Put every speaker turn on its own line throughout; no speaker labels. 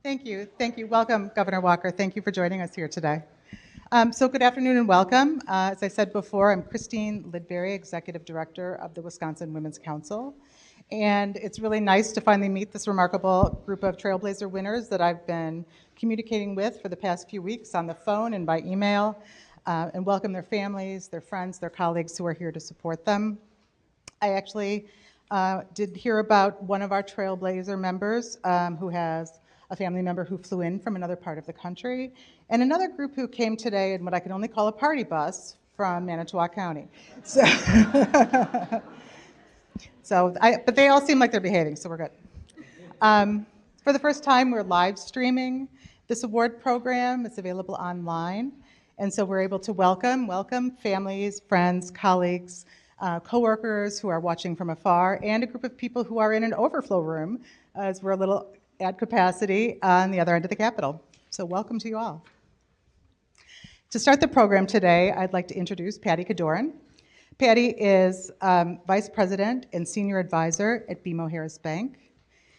Thank you. Thank you. Welcome, Governor Walker. Thank you for joining us here today. So good afternoon and welcome. As I said before, I'm Christine Lidberry, Executive Director of the Wisconsin Women's Council. And it's really nice to finally meet this remarkable group of Trailblazer winners that I've been communicating with for the past few weeks on the phone and by email, and welcome their families, their friends, their colleagues who are here to support them. I actually did hear about one of our Trailblazer members who has a family member who flew in from another part of the country, and another group who came today in what I can only call a party bus from Manitowoc County. But they all seem like they're behaving, so we're good. For the first time, we're live streaming this award program. It's available online, and so we're able to welcome families, friends, colleagues, coworkers who are watching from afar, and a group of people who are in an overflow room, as we're a little at capacity on the other end of the Capitol. So welcome to you all. To start the program today, I'd like to introduce Patty Kadoran. Patty is Vice President and Senior Advisor at BMO Harris Bank.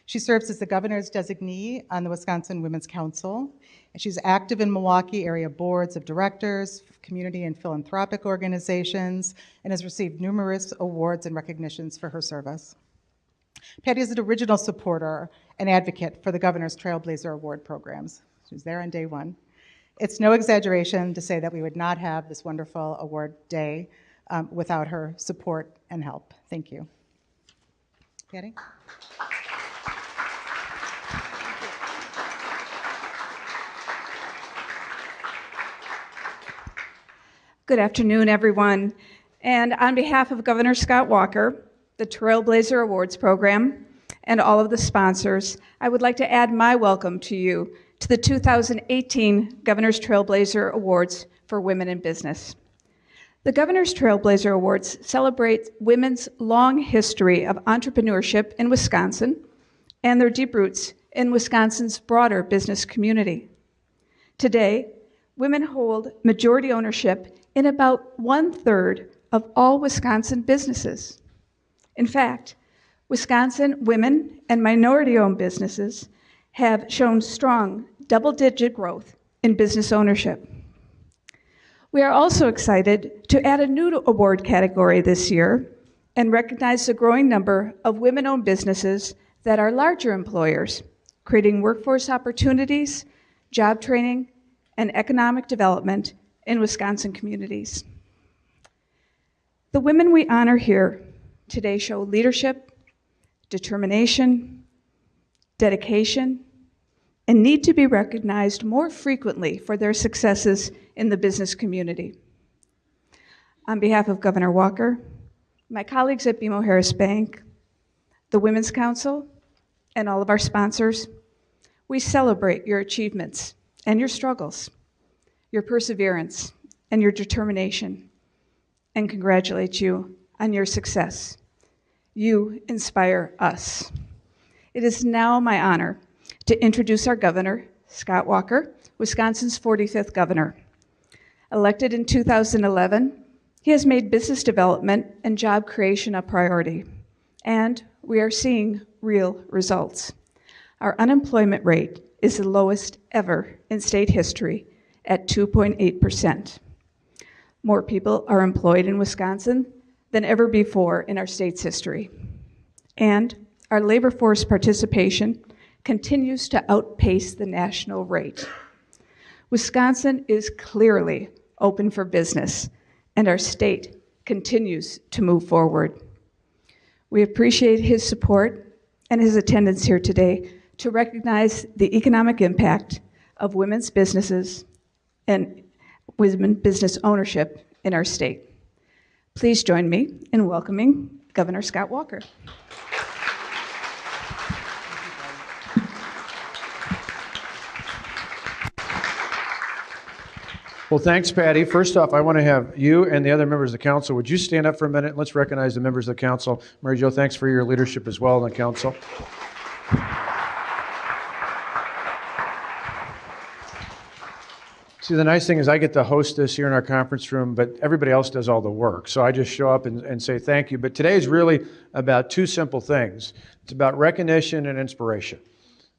She serves as the Governor's designee on the Wisconsin Women's Council, and she's active in Milwaukee area boards of directors, community and philanthropic organizations, and has received numerous awards and recognitions for her service. Patty is an original supporter and advocate for the Governor's Trailblazer Award programs. She was there on day one. It's no exaggeration to say that we would not have this wonderful award day without her support and help. Thank you. Patty?
Good afternoon, everyone. And on behalf of Governor Scott Walker, the Trailblazer Awards Program, and all of the sponsors, I would like to add my welcome to you to the 2018 Governor's Trailblazer Awards for Women in Business. The Governor's Trailblazer Awards celebrate women's long history of entrepreneurship in Wisconsin and their deep roots in Wisconsin's broader business community. Today, women hold majority ownership in about 1/3 of all Wisconsin businesses. In fact, Wisconsin women and minority-owned businesses have shown strong double-digit growth in business ownership. We are also excited to add a new award category this year and recognize the growing number of women-owned businesses that are larger employers, creating workforce opportunities, job training, and economic development in Wisconsin communities. The women we honor here today show leadership, determination, dedication, and need to be recognized more frequently for their successes in the business community. On behalf of Governor Walker, my colleagues at BMO Harris Bank, the Women's Council, and all of our sponsors, we celebrate your achievements and your struggles, your perseverance and your determination, and congratulate you on your success. You inspire us. It is now my honor to introduce our governor, Scott Walker, Wisconsin's 45th governor. Elected in 2011, he has made business development and job creation a priority, and we are seeing real results. Our unemployment rate is the lowest ever in state history at 2.8%. More people are employed in Wisconsin than ever before in our state's history. And our labor force participation continues to outpace the national rate. Wisconsin is clearly open for business, and our state continues to move forward. We appreciate his support and his attendance here today to recognize the economic impact of women's businesses and women business ownership in our state. Please join me in welcoming Governor Scott Walker.
Well, thanks, Patty. First off, I want to have you and the other members of the council, would you stand up for a minute? Let's recognize the members of the council. Mary Jo, thanks for your leadership as well on the council. See, the nice thing is I get to host this here in our conference room, but everybody else does all the work. So I just show up and say thank you. But today is really about two simple things. It's about recognition and inspiration.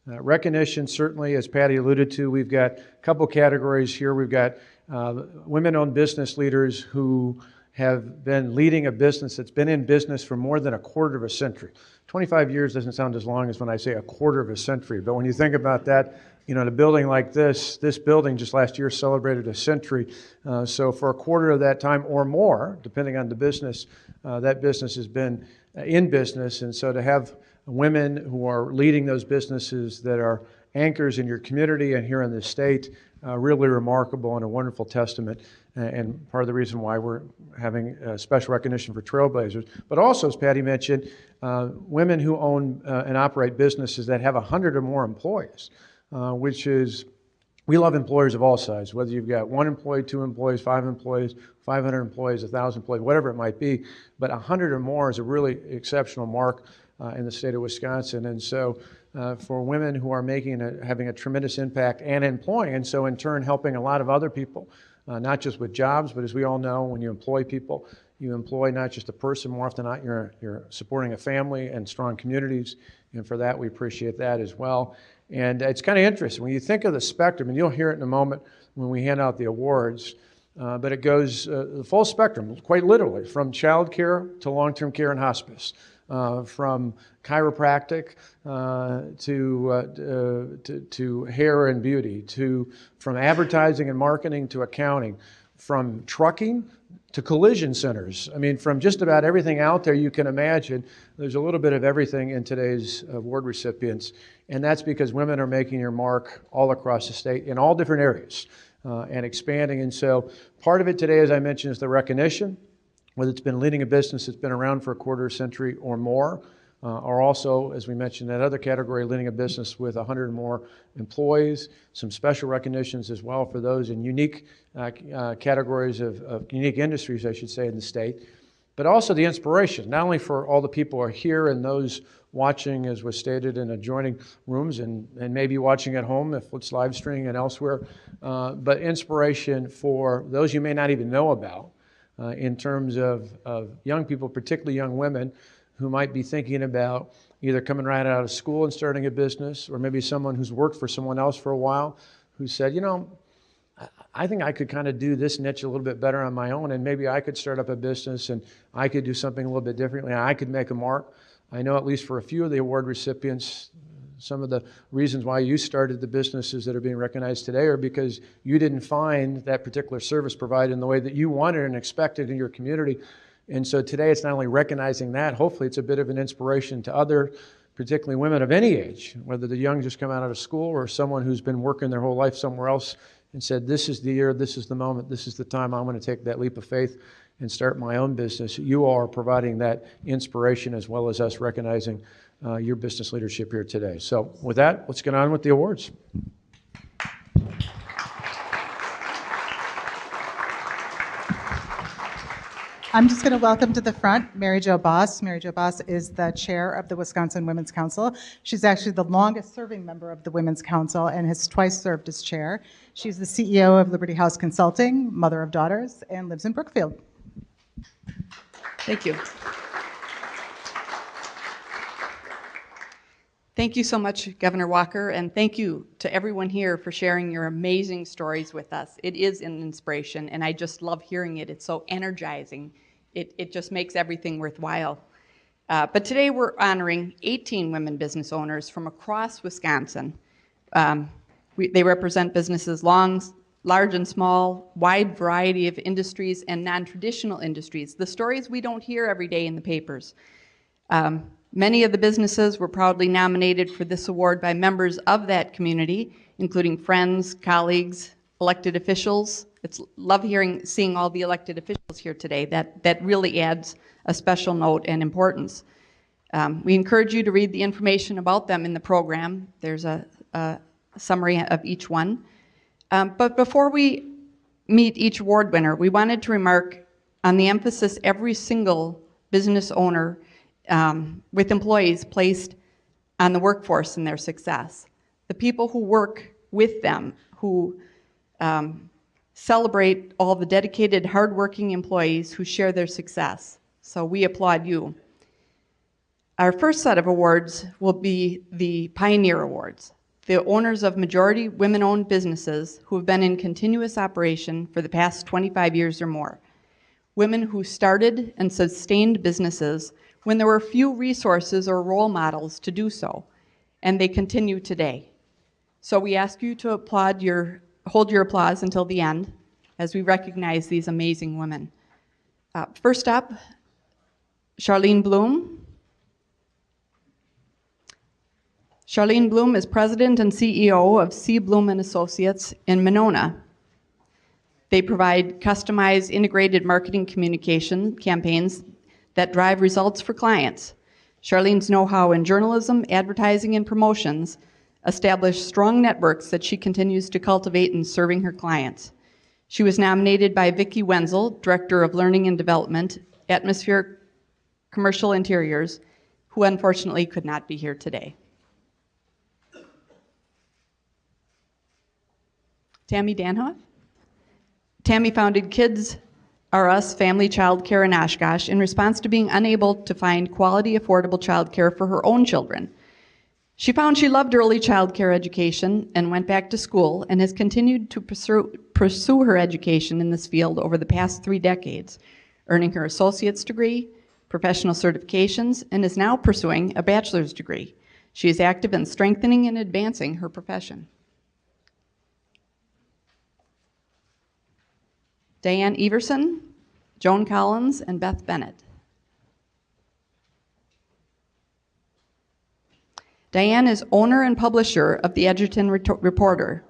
Recognition, certainly, as Patty alluded to, we've got a couple categories here. We've got women-owned business leaders who have been leading a business that's been in business for more than a quarter of a century. 25 years doesn't sound as long as when I say a quarter of a century, but when you think about that, in a building like this building just last year celebrated a century. So for a quarter of that time or more, depending on the business, that business has been in business. And so to have women who are leading those businesses that are anchors in your community and here in the state, really remarkable and a wonderful testament, and part of the reason why we're having special recognition for Trailblazers. But also, as Patty mentioned, women who own and operate businesses that have 100 or more employees, which is, we love employers of all sizes, whether you've got 1 employee, 2 employees, 5 employees, 500 employees, 1,000 employees, whatever it might be, but 100 or more is a really exceptional mark in the state of Wisconsin. And so for women who are having a tremendous impact and employing, and so in turn helping a lot of other people, not just with jobs, but as we all know, when you employ people, you employ not just a person, more often than not, you're supporting a family and strong communities, and for that we appreciate that as well. And it's kind of interesting, when you think of the spectrum, and you'll hear it in a moment when we hand out the awards, but it goes the full spectrum, quite literally, from child care to long-term care and hospice. From chiropractic to hair and beauty, from advertising and marketing to accounting, from trucking to collision centers. I mean, from just about everything out there you can imagine, there's a little bit of everything in today's award recipients. And that's because women are making their mark all across the state in all different areas and expanding. And so part of it today, as I mentioned, is the recognition, whether it's been leading a business that's been around for a quarter century or more, or also, as we mentioned, that other category, leading a business with 100 or more employees, some special recognitions as well for those in unique categories of unique industries, I should say, in the state, but also the inspiration, not only for all the people who are here and those watching, as was stated, in adjoining rooms and maybe watching at home if it's live streaming and elsewhere, but inspiration for those you may not even know about, in terms of young people, particularly young women, who might be thinking about either coming right out of school and starting a business, or maybe someone who's worked for someone else for a while who said, I think I could kind of do this niche a little bit better on my own, and maybe I could start up a business and I could do something a little bit differently, and I could make a mark. I know at least for a few of the award recipients, some of the reasons why you started the businesses that are being recognized today are because you didn't find that particular service provided in the way that you wanted and expected in your community. And so today it's not only recognizing that, hopefully it's a bit of an inspiration to other, particularly women of any age, whether the young just come out of school or someone who's been working their whole life somewhere else and said, this is the year, this is the moment, this is the time I'm going to take that leap of faith and start my own business. You are providing that inspiration as well as us recognizing your business leadership here today. So with that, let's get on with the awards.
I'm just going to welcome to the front Mary Jo Boss. Mary Jo Boss is the chair of the Wisconsin Women's Council. She's actually the longest serving member of the Women's Council and has twice served as chair. She's the CEO of Liberty House Consulting, mother of daughters, and lives in Brookfield.
Thank you. Thank you so much, Governor Walker, and thank you to everyone here for sharing your amazing stories with us. It is an inspiration, and I just love hearing it. It's so energizing. It just makes everything worthwhile. But today we're honoring 18 women business owners from across Wisconsin. They represent businesses large and small, wide variety of industries and non-traditional industries, the stories we don't hear every day in the papers. Many of the businesses were proudly nominated for this award by members of that community, including friends, colleagues, elected officials. It's seeing all the elected officials here today. That really adds a special note and importance. We encourage you to read the information about them in the program. There's a summary of each one. But before we meet each award winner, we wanted to remark on the emphasis every single business owner with employees placed on the workforce and their success. The people who work with them, who celebrate all the dedicated, hardworking employees who share their success. So we applaud you. Our first set of awards will be the Pioneer Awards. the owners of majority women-owned businesses who have been in continuous operation for the past 25 years or more. Women who started and sustained businesses when there were few resources or role models to do so, and they continue today. So we ask you to hold your applause until the end as we recognize these amazing women. First up, Charlene Bloom. Charlene Bloom is President and CEO of C. Bloom and Associates in Monona. They provide customized integrated marketing communication campaigns that drive results for clients. Charlene's know-how in journalism, advertising, and promotions establish strong networks that she continues to cultivate in serving her clients. She was nominated by Vicki Wenzel, Director of Learning and Development, Atmospheric Commercial Interiors, who unfortunately could not be here today. Tammy Danhoff. Tammy founded Kids R Us Family Child Care in Oshkosh in response to being unable to find quality, affordable child care for her own children. She found she loved early child care education and went back to school and has continued to pursue her education in this field over the past 3 decades, earning her associate's degree, professional certifications, and is now pursuing a bachelor's degree. She is active in strengthening and advancing her profession. Diane Everson, Joan Collins, and Beth Bennett. Diane is owner and publisher of the Edgerton Reporter.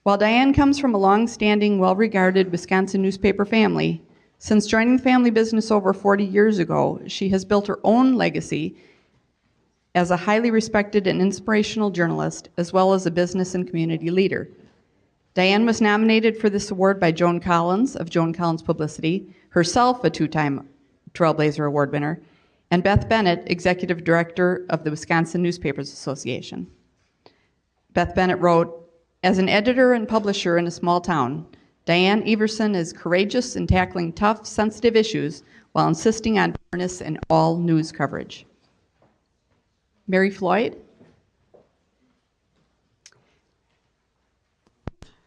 While Diane comes from a long-standing, well-regarded Wisconsin newspaper family, since joining the family business over 40 years ago, she has built her own legacy as a highly respected and inspirational journalist, as well as a business and community leader. Diane was nominated for this award by Joan Collins of Joan Collins Publicity, herself a 2-time Trailblazer Award winner, and Beth Bennett, Executive Director of the Wisconsin Newspapers Association. Beth Bennett wrote, "As an editor and publisher in a small town, Diane Everson is courageous in tackling tough, sensitive issues while insisting on fairness in all news coverage." Mary Floyd.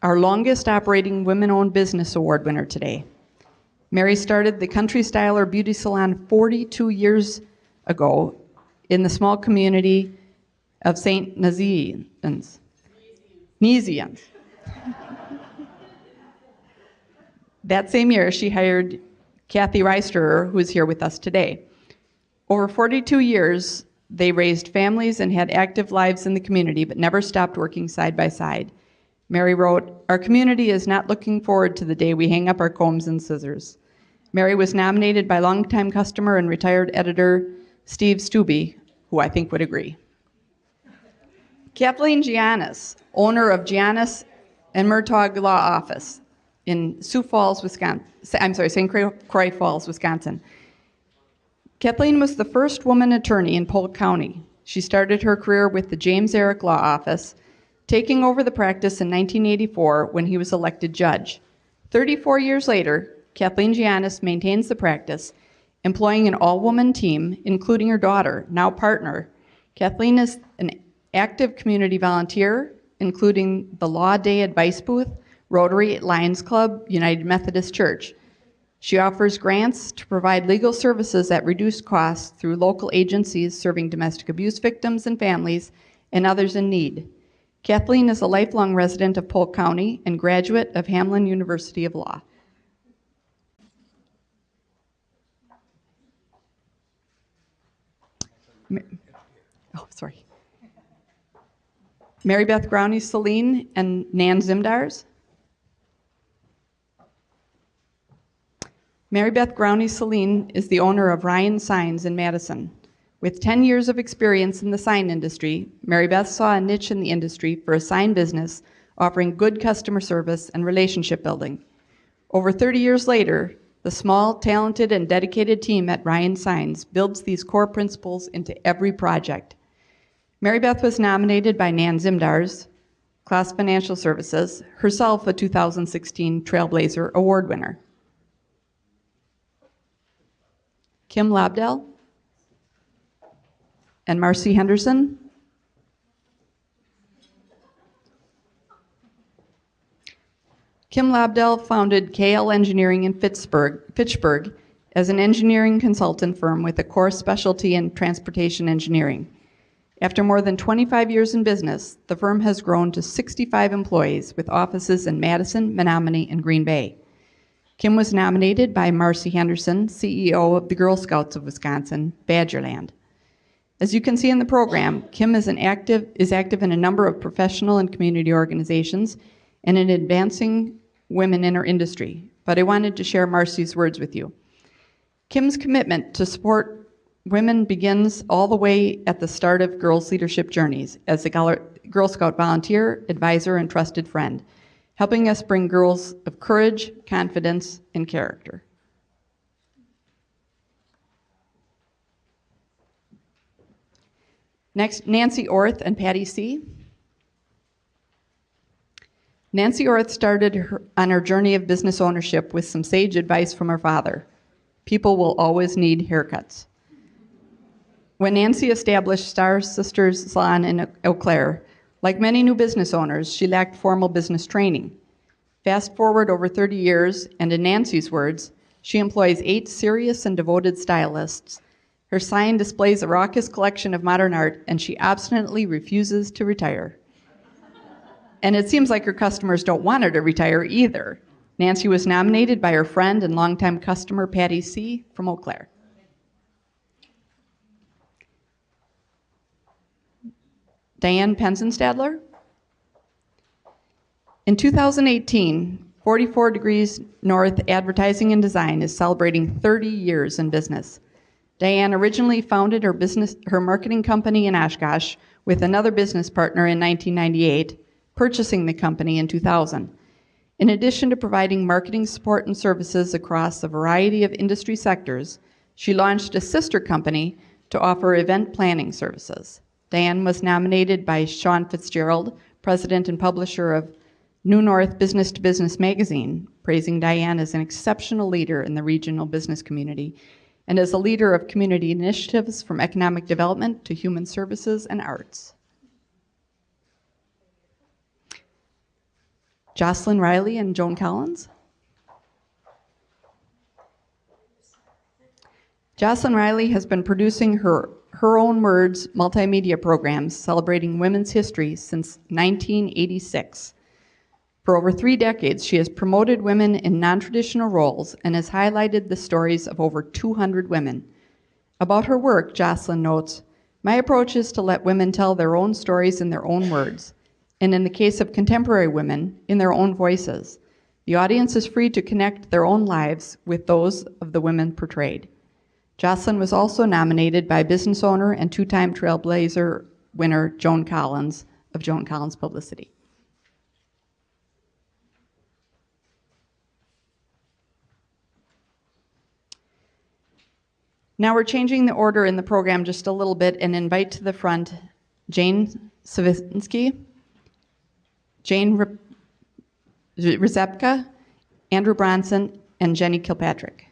Our longest operating women-owned business award winner today. Mary started the Country Styler Beauty Salon 42 years ago in the small community of St. Nazians. That same year, she hired Kathy Reisterer, who is here with us today. Over 42 years, they raised families and had active lives in the community, but never stopped working side by side. Mary wrote, "Our community is not looking forward to the day we hang up our combs and scissors." Mary was nominated by longtime customer and retired editor Steve Stubbe, who I think would agree. Kathleen Giannis, owner of Giannis and Murtaugh Law Office in Sioux Falls, Wisconsin. St. Croix Falls, Wisconsin. Kathleen was the first woman attorney in Polk County. She started her career with the James Eric Law Office, taking over the practice in 1984 when he was elected judge. 34 years later, Kathleen Giannis maintains the practice, employing an all-woman team, including her daughter, now partner. Kathleen is an active community volunteer, including the Law Day Advice Booth, Rotary, Lions Club, United Methodist Church. She offers grants to provide legal services at reduced costs through local agencies serving domestic abuse victims and families and others in need. Kathleen is a lifelong resident of Polk County and graduate of Hamline University of Law. Mary Beth Growney Celine and Nan Zimdars. Mary Beth Growney Celine is the owner of Ryan Signs in Madison. With 10 years of experience in the sign industry, Mary Beth saw a niche in the industry for a sign business offering good customer service and relationship building. Over 30 years later, the small, talented, and dedicated team at Ryan Signs builds these core principles into every project. Mary Beth was nominated by Nan Zimdars, Class Financial Services, herself a 2016 Trailblazer Award winner. Kim Lobdell and Marcy Henderson. Kim Lobdell founded KL Engineering in Fitchburg as an engineering consultant firm with a core specialty in transportation engineering. After more than 25 years in business, the firm has grown to 65 employees with offices in Madison, Menominee, and Green Bay. Kim was nominated by Marcy Henderson, CEO of the Girl Scouts of Wisconsin, Badgerland. As you can see in the program, Kim is active in a number of professional and community organizations and in advancing women in our industry. But I wanted to share Marcy's words with you. Kim's commitment to support women begins all the way at the start of girls' leadership journeys as a Girl Scout volunteer, advisor, and trusted friend, helping us bring girls of courage, confidence, and character. Next, Nancy Orth and Patty C. Nancy Orth started on her journey of business ownership with some sage advice from her father. People will always need haircuts. When Nancy established Star Sisters Salon in Eau Claire, like many new business owners, she lacked formal business training. Fast forward over 30 years, and in Nancy's words, she employs 8 serious and devoted stylists. Her sign displays a raucous collection of modern art, and she obstinately refuses to retire. And it seems like her customers don't want her to retire either. Nancy was nominated by her friend and longtime customer, Patty C. from Eau Claire. Diane Penzenstadler. In 2018, 44 Degrees North Advertising and Design is celebrating 30 years in business. Diane originally founded her marketing company in Oshkosh with another business partner in 1998, purchasing the company in 2000. In addition to providing marketing support and services across a variety of industry sectors, she launched a sister company to offer event planning services. Diane was nominated by Sean Fitzgerald, president and publisher of New North Business to Business magazine, praising Diane as an exceptional leader in the regional business community and as a leader of community initiatives from economic development to human services and arts. Jocelyn Riley and Joan Collins. Jocelyn Riley has been producing her own words multimedia programs celebrating women's history since 1986. For over 3 decades, she has promoted women in non-traditional roles and has highlighted the stories of over 200 women. About her work, Jocelyn notes, "My approach is to let women tell their own stories in their own words, and in the case of contemporary women, in their own voices. The audience is free to connect their own lives with those of the women portrayed." Jocelyn was also nominated by business owner and 2-time Trailblazer winner Joan Collins of Joan Collins Publicity. Now we're changing the order in the program just a little bit and invite to the front Jane Savinsky, Jane Rizepka, Andrew Bronson, and Jenny Kilpatrick.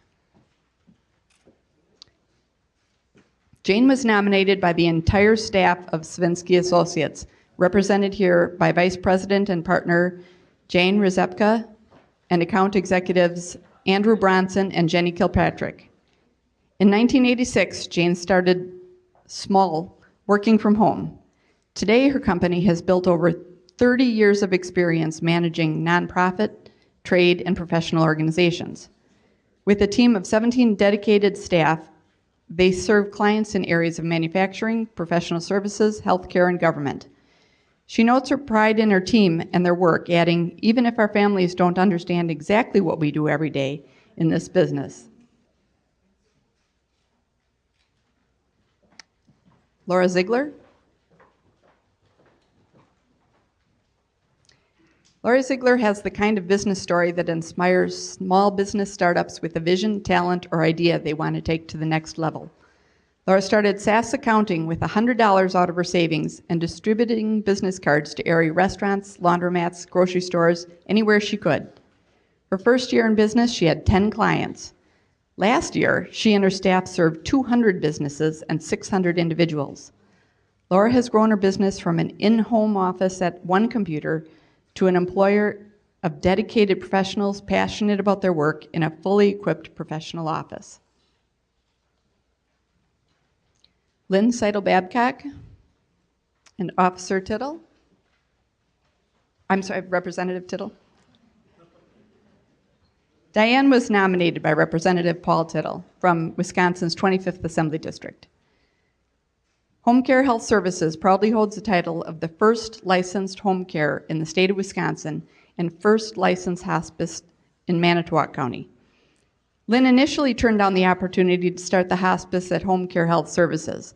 Jane was nominated by the entire staff of Savinsky Associates, represented here by Vice President and partner Jane Rizepka and account executives Andrew Bronson and Jenny Kilpatrick. In 1986, Jane started small, working from home. Today, her company has built over 30 years of experience managing nonprofit, trade, and professional organizations. With a team of 17 dedicated staff, they serve clients in areas of manufacturing, professional services, healthcare, and government. She notes her pride in her team and their work, adding, "Even if our families don't understand exactly what we do every day in this business." Laura Ziegler. Laura Ziegler has the kind of business story that inspires small business startups with a vision, talent, or idea they want to take to the next level. Laura started SAS Accounting with $100 out of her savings and distributing business cards to area restaurants, laundromats, grocery stores, anywhere she could. Her first year in business, she had 10 clients. Last year, she and her staff served 200 businesses and 600 individuals. Laura has grown her business from an in-home office at one computer to an employer of dedicated professionals passionate about their work in a fully equipped professional office. Lynn Seidel-Babcock and Officer Tittle. I'm sorry, Representative Tittle. Diane was nominated by Representative Paul Tittle from Wisconsin's 25th Assembly District. Home Care Health Services proudly holds the title of the first licensed home care in the state of Wisconsin and first licensed hospice in Manitowoc County. Lynn initially turned down the opportunity to start the hospice at Home Care Health Services,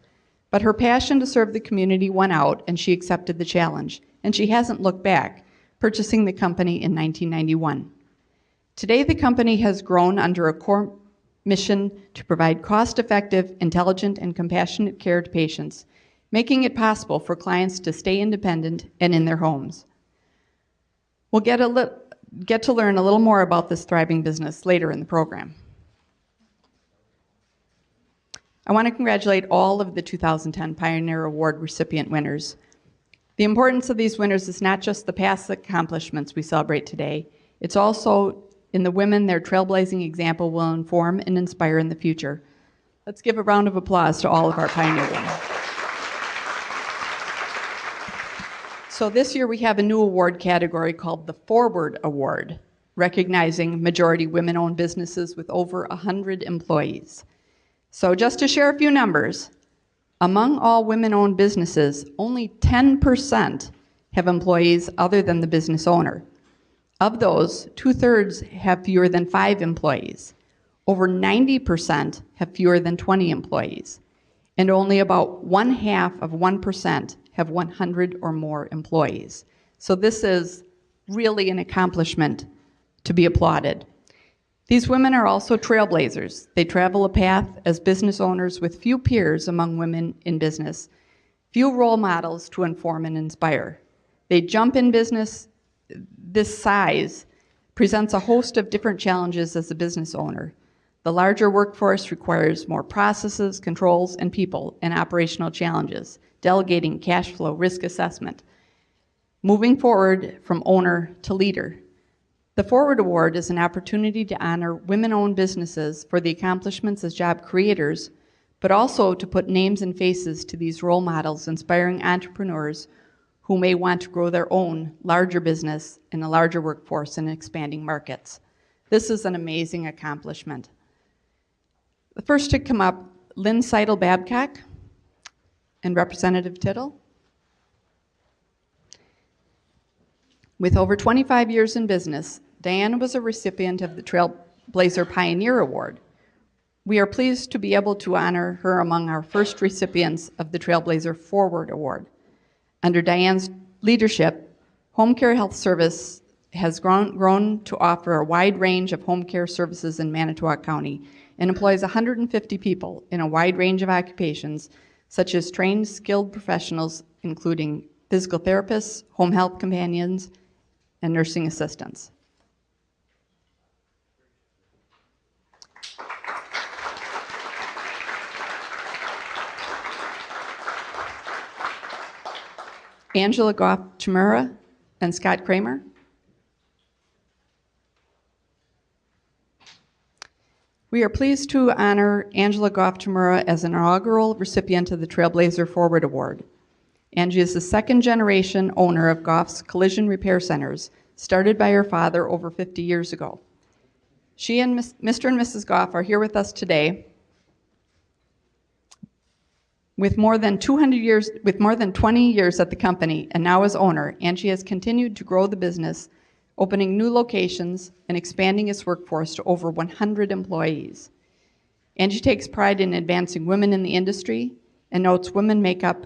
but her passion to serve the community won out and she accepted the challenge, and she hasn't looked back, purchasing the company in 1991. Today, the company has grown under a core mission to provide cost-effective, intelligent, and compassionate care to patients, making it possible for clients to stay independent and in their homes. We'll get to learn a little more about this thriving business later in the program. I want to congratulate all of the 2010 Pioneer Award recipient winners. The importance of these winners is not just the past accomplishments we celebrate today, it's also in the women their trailblazing example will inform and inspire in the future. Let's give a round of applause to all of our Pioneer women. So this year we have a new award category called the Forward Award, recognizing majority women-owned businesses with over 100 employees. So just to share a few numbers, among all women-owned businesses, only 10% have employees other than the business owner. Of those, 2/3 have fewer than 5 employees. Over 90% have fewer than 20 employees. And only about 0.5% have 100 or more employees. So this is really an accomplishment to be applauded. These women are also trailblazers. They travel a path as business owners with few peers among women in business, few role models to inform and inspire. They jump in business. This size presents a host of different challenges as a business owner. The larger workforce requires more processes, controls, and people, and operational challenges, delegating, cash flow, risk assessment, moving forward from owner to leader. The Forward Award is an opportunity to honor women-owned businesses for the accomplishments as job creators, but also to put names and faces to these role models, inspiring entrepreneurs who may want to grow their own larger business in a larger workforce and expanding markets. This is an amazing accomplishment. The first to come up, Lynn Seidel-Babcock and Representative Tittle. With over 25 years in business, Diane was a recipient of the Trailblazer Pioneer Award. We are pleased to be able to honor her among our first recipients of the Trailblazer Forward Award. Under Diane's leadership, Home Care Health Service has grown to offer a wide range of home care services in Manitowoc County and employs 150 people in a wide range of occupations, such as trained, skilled professionals, including physical therapists, home health companions, and nursing assistants. Angela Goff-Chmura and Scott Kramer. We are pleased to honor Angela Goff-Chmura as an inaugural recipient of the Trailblazer Forward Award. Angie is the second-generation owner of Goff's Collision Repair Centers, started by her father over 50 years ago. She and Mr. and Mrs. Goff are here with us today. With more than 20 years at the company and now as owner, Angie has continued to grow the business, opening new locations and expanding its workforce to over 100 employees. Angie takes pride in advancing women in the industry and notes women make up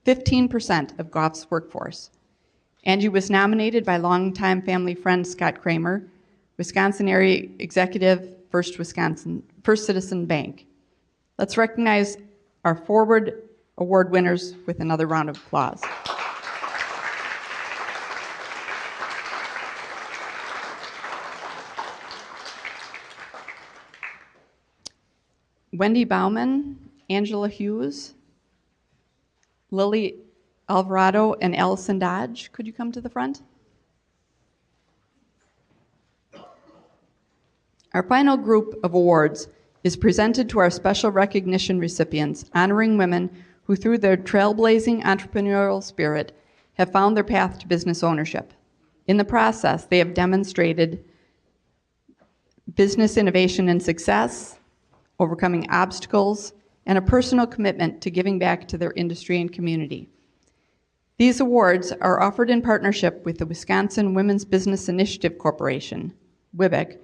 15% of Goff's workforce. Angie was nominated by longtime family friend Scott Kramer, Wisconsin area executive, First Citizen Bank. Let's recognize our Forward Award winners with another round of applause. Wendy Bauman, Angela Hughes, Lily Alvarado, and Allison Dodge. Could you come to the front? Our final group of awards is presented to our special recognition recipients, honoring women who, through their trailblazing entrepreneurial spirit, have found their path to business ownership. In the process, they have demonstrated business innovation and success, overcoming obstacles, and a personal commitment to giving back to their industry and community. These awards are offered in partnership with the Wisconsin Women's Business Initiative Corporation, WWBIC,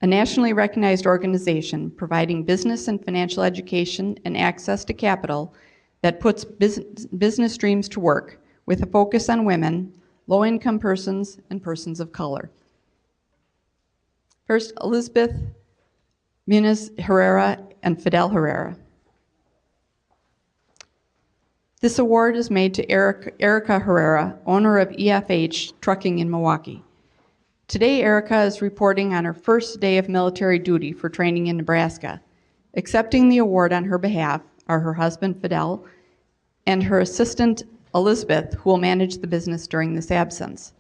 a nationally recognized organization providing business and financial education and access to capital that puts business dreams to work with a focus on women, low-income persons, and persons of color. First, Elizabeth Muniz Herrera and Fidel Herrera. This award is made to Erica Herrera, owner of EFH Trucking in Milwaukee. Today, Erica is reporting on her first day of military duty for training in Nebraska. Accepting the award on her behalf are her husband, Fidel, and her assistant, Elizabeth, who will manage the business during this absence.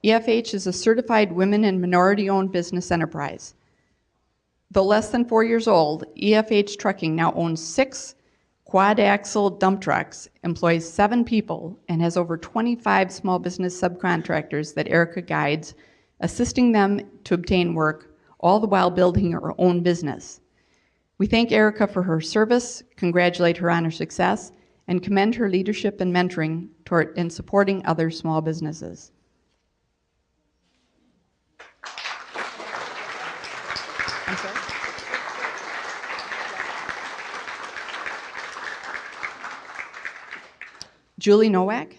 EFH is a certified women and minority-owned business enterprise. Though less than 4 years old, EFH Trucking now owns 6 quad-axle dump trucks, employs 7 people, and has over 25 small business subcontractors that Erica guides, assisting them to obtain work, all the while building her own business. We thank Erica for her service, congratulate her on her success, and commend her leadership and mentoring in supporting other small businesses. I'm sorry? Julie Nowak.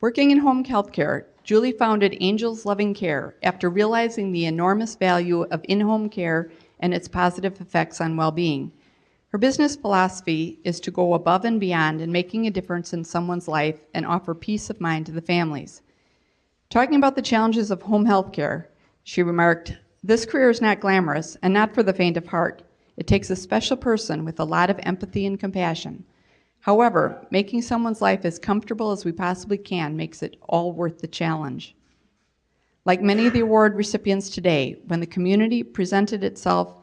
Working in home health care, Julie founded Angels Loving Care after realizing the enormous value of in-home care and its positive effects on well-being. Her business philosophy is to go above and beyond in making a difference in someone's life and offer peace of mind to the families. Talking about the challenges of home health care, she remarked, "This career is not glamorous and not for the faint of heart. It takes a special person with a lot of empathy and compassion. However, making someone's life as comfortable as we possibly can makes it all worth the challenge." Like many of the award recipients today, when the community presented itself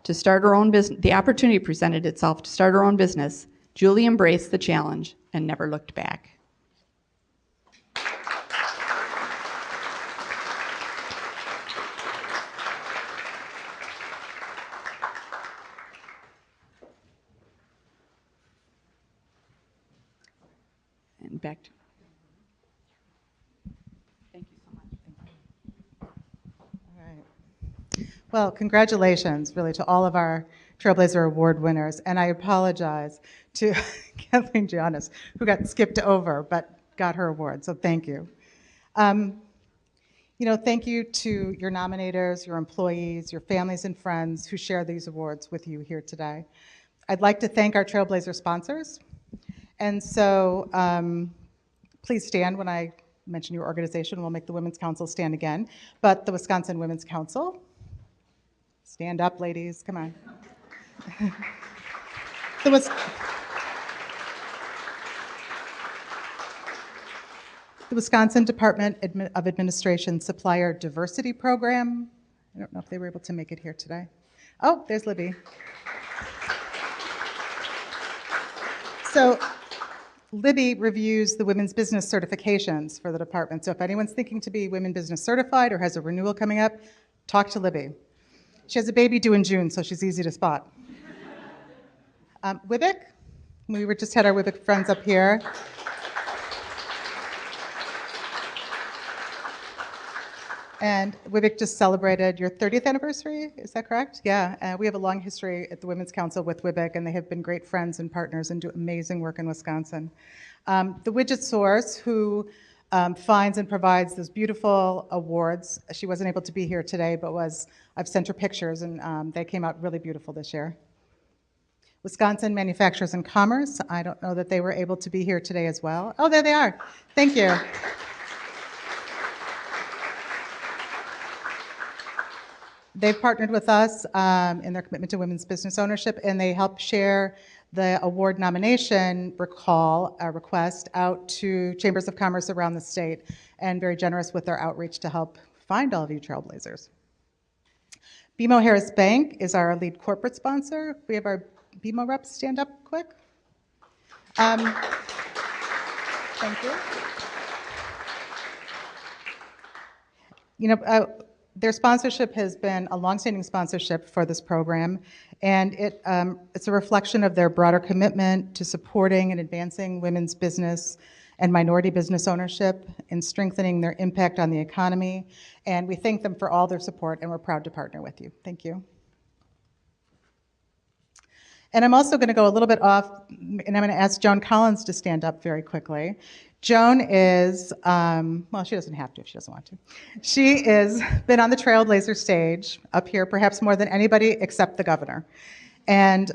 to start her own business, the opportunity presented itself to start her own business, Julie embraced the challenge and never looked back. And back to. Thank you so much.
All right. Well, congratulations, really, to all of our Trailblazer Award winners. And I apologize to Kathleen Giannis, who got skipped over, but got her award, so thank you. Thank you to your nominators, your employees, your families and friends who share these awards with you here today. I'd like to thank our Trailblazer sponsors. And so please stand when I mention your organization. We'll make the Women's Council stand again. But the Wisconsin Women's Council, stand up, ladies, come on. The Wisconsin Department of Administration Supplier Diversity Program. I don't know if they were able to make it here today. Oh, there's Libby. So Libby reviews the women's business certifications for the department. So if anyone's thinking to be women business certified or has a renewal coming up, talk to Libby. She has a baby due in June, so she's easy to spot. WWBIC, we just had our WWBIC friends up here. And WWBIC just celebrated your 30th anniversary, is that correct? Yeah, we have a long history at the Women's Council with WWBIC, and they have been great friends and partners and do amazing work in Wisconsin. The Widget Source, who finds and provides those beautiful awards. She wasn't able to be here today, but I've sent her pictures, and they came out really beautiful this year. Wisconsin Manufacturers and Commerce, I don't know that they were able to be here today as well. Oh, there they are. Thank you. They've partnered with us in their commitment to women's business ownership, and they help share the award nomination request out to chambers of commerce around the state, and very generous with their outreach to help find all of you Trailblazers. BMO Harris Bank is our lead corporate sponsor. We have our BMO reps stand up quick. Thank you. You know, their sponsorship has been a longstanding sponsorship for this program, and it's a reflection of their broader commitment to supporting and advancing women's business and minority business ownership and strengthening their impact on the economy. And we thank them for all their support, and we're proud to partner with you. Thank you. And I'm also going to go a little bit off, and I'm going to ask Joan Collins to stand up very quickly. Joan is, well, she doesn't have to if she doesn't want to. She has been on the Trailblazer stage up here perhaps more than anybody except the governor. And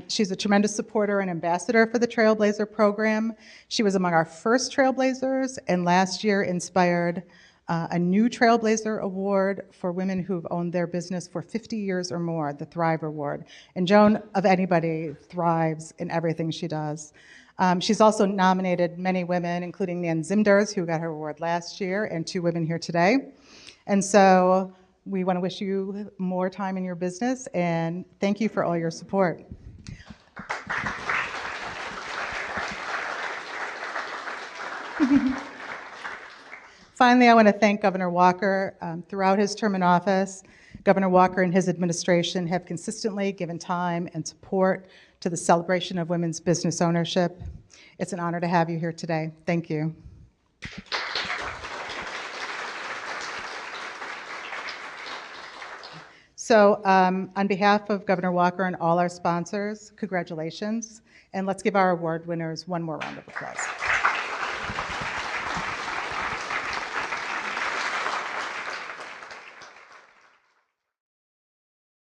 she's a tremendous supporter and ambassador for the Trailblazer program. She was among our first Trailblazers, and last year inspired a new Trailblazer Award for women who've owned their business for 50 years or more, the Thrive Award. And Joan, of anybody, thrives in everything she does. She's also nominated many women, including Nan Zimders, who got her award last year, and 2 women here today. And so we want to wish you more time in your business, and thank you for all your support. Finally, I want to thank Governor Walker. Throughout his term in office, Governor Walker and his administration have consistently given time and support to the celebration of women's business ownership. It's an honor to have you here today. Thank you. So on behalf of Governor Walker and all our sponsors, congratulations. And let's give our award winners one more round of applause.